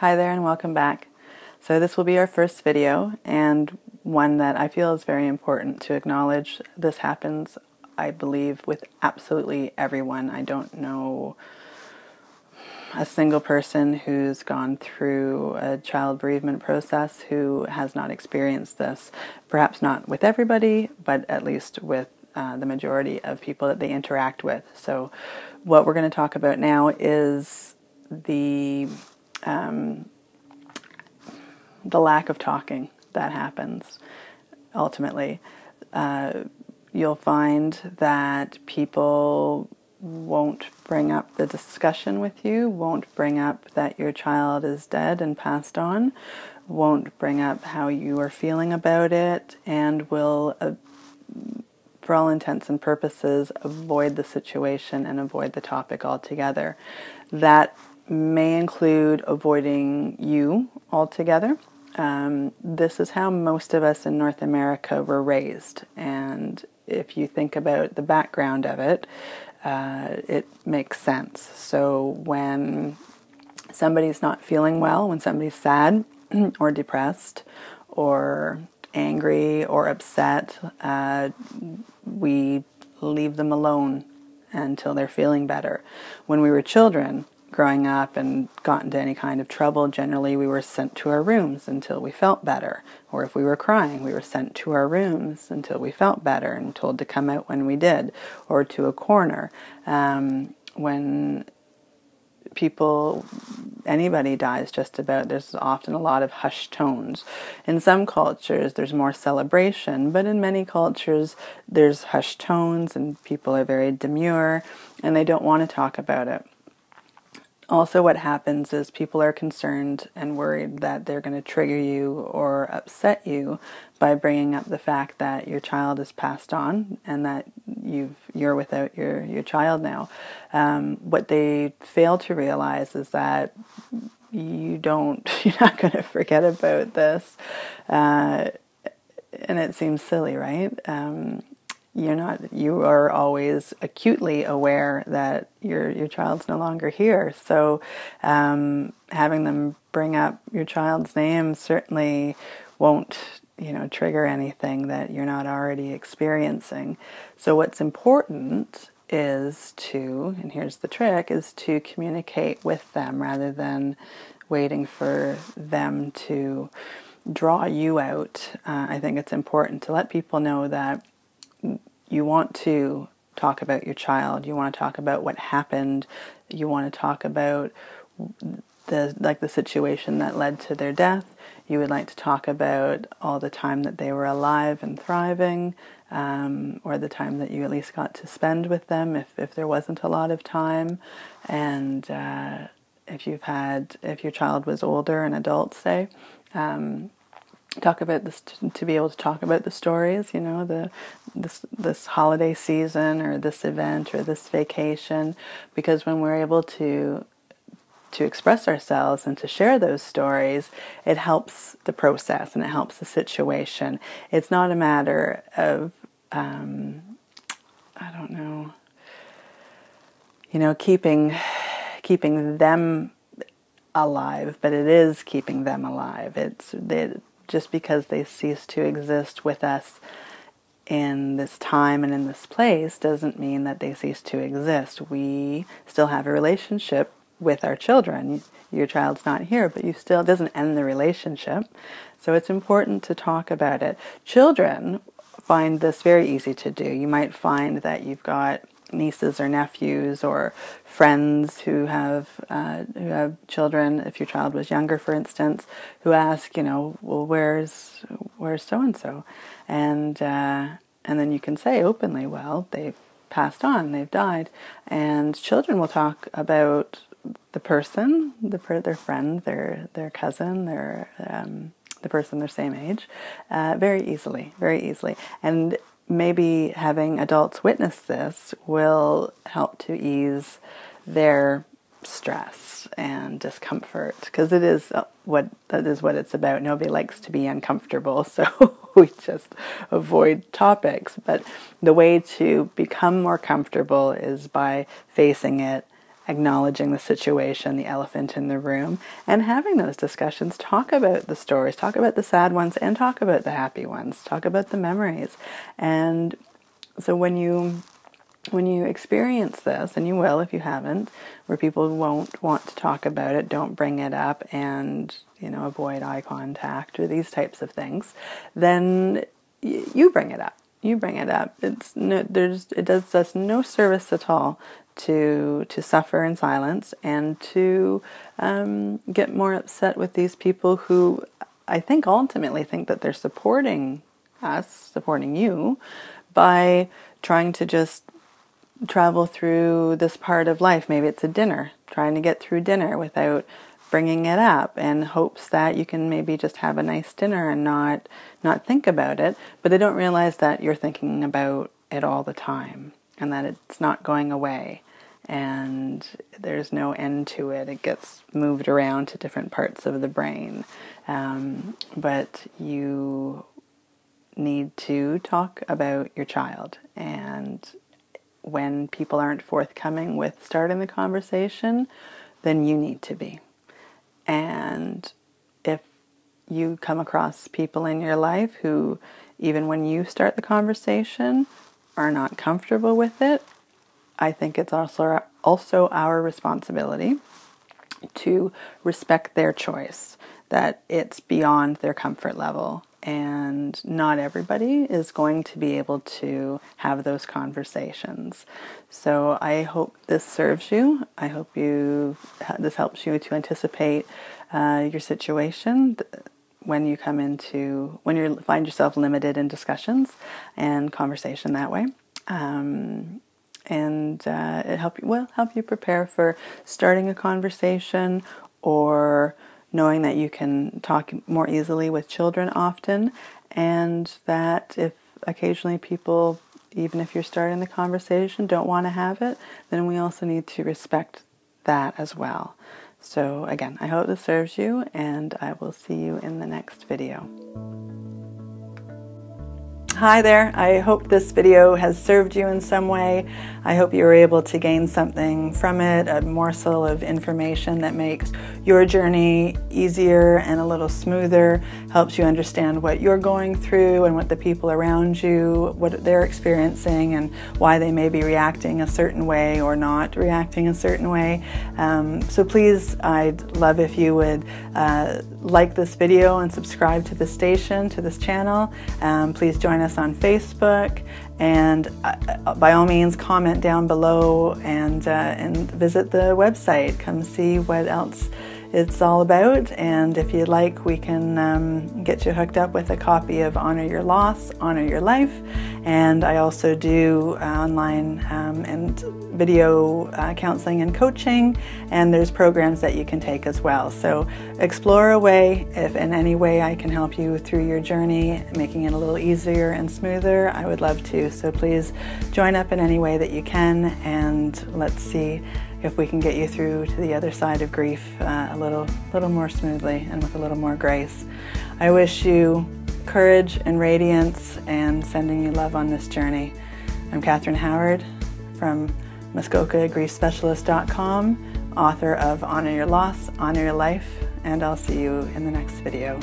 Hi there and welcome back. So this will be our first video, and one that I feel is very important to acknowledge. This happens, I believe, with absolutely everyone. I don't know a single person who's gone through a child bereavement process who has not experienced this. Perhaps not with everybody, but at least with the majority of people that they interact with. So what we're going to talk about now is the lack of talking that happens ultimately. You'll find that people won't bring up the discussion with you, won't bring up that your child is dead and passed on, won't bring up how you are feeling about it, and will, for all intents and purposes, avoid the situation and avoid the topic altogether. That may include avoiding you altogether. This is how most of us in North America were raised, and if you think about the background of it, it makes sense. So when somebody's not feeling well, when somebody's sad or depressed or angry or upset, we leave them alone until they're feeling better. When we were children, growing up and got into any kind of trouble, generally we were sent to our rooms until we felt better. Or if we were crying, we were sent to our rooms until we felt better and told to come out when we did, or to a corner. When anybody dies just about, there's often a lot of hushed tones. In some cultures there's more celebration, but in many cultures there's hushed tones and people are very demure and they don't want to talk about it. Also, what happens is people are concerned and worried that they're going to trigger you or upset you by bringing up the fact that your child is passed on and that you're without your child now. What they fail to realize is that you're not going to forget about this. And it seems silly, right? You are always acutely aware that your child's no longer here. So having them bring up your child's name certainly won't, trigger anything that you're not already experiencing. So what's important is and here's the trick, is to communicate with them rather than waiting for them to draw you out. I think it's important to let people know that you want to talk about your child. You want to talk about what happened. You want to talk about the situation that led to their death. You would like to talk about all the time that they were alive and thriving, or the time that you at least got to spend with them if there wasn't a lot of time. And if your child was older, an adult, say, talk about this, to be able to talk about the stories, this holiday season or this event or this vacation, because when we're able to express ourselves and to share those stories, it helps the process and it helps the situation. It's not a matter of keeping them alive, but it is keeping them alive. Just because they cease to exist with us in this time and in this place doesn't mean that they cease to exist. We still have a relationship with our children. Your child's not here, but it doesn't end the relationship. So it's important to talk about it. Children find this very easy to do. You might find that you've got nieces or nephews or friends who have children, if your child was younger, for instance, who ask, well, where's so-and-so? And then you can say openly, well, they've passed on, they've died. And children will talk about the person, their friend, their cousin, the person their same age, very easily. And maybe having adults witness this will help to ease their stress and discomfort, because that is what it's about. Nobody likes to be uncomfortable, so we just avoid topics. But the way to become more comfortable is by facing it acknowledging the situation, the elephant in the room, and having those discussions. Talk about the stories, talk about the sad ones, and talk about the happy ones. Talk about the memories. And so when you experience this, and you will if you haven't, where people won't want to talk about it, don't bring it up, and avoid eye contact or these types of things, then you bring it up. You bring it up. It does us no service at all to suffer in silence and to get more upset with these people who I think ultimately think that they're supporting us, supporting you, by trying to just travel through this part of life. Maybe it's a dinner, trying to get through dinner without bringing it up, in hopes that you can maybe just have a nice dinner and not think about it. But they don't realize that you're thinking about it all the time, and that it's not going away, and there's no end to it. It gets moved around to different parts of the brain. But you need to talk about your child, and when people aren't forthcoming with starting the conversation, then you need to be. And if you come across people in your life who, even when you start the conversation, are not comfortable with it, I think it's also our responsibility to respect their choice, that it's beyond their comfort level. And not everybody is going to be able to have those conversations. So I hope this serves you. I hope this helps you to anticipate your situation when you find yourself limited in discussions and conversation that way. And it will help you prepare for starting a conversation, or knowing that you can talk more easily with children often, and that if occasionally people, even if you're starting the conversation, don't want to have it, then we also need to respect that as well. So again, I hope this serves you, and I will see you in the next video. Hi there, I hope this video has served you in some way. I hope you were able to gain something from it, a morsel of information that makes your journey easier and a little smoother, helps you understand what you're going through and what the people around you, what they're experiencing, and why they may be reacting a certain way or not reacting a certain way. So please, I'd love if you would like this video and subscribe to the station, to this channel. Please join us on Facebook, and by all means comment down below, and visit the website. Come see what else it's all about, and if you'd like, we can get you hooked up with a copy of Honor Your Loss, Honor Your Life. And I also do online and video counseling and coaching, and there's programs that you can take as well. So explore away. If in any way I can help you through your journey, making it a little easier and smoother, I would love to. So please join up in any way that you can, and let's see if we can get you through to the other side of grief a little more smoothly and with a little more grace. I wish you courage and radiance, and sending you love on this journey. I'm Catherine Howard from MuskokaGriefSpecialist.com, author of Honor Your Loss, Honor Your Life, and I'll see you in the next video.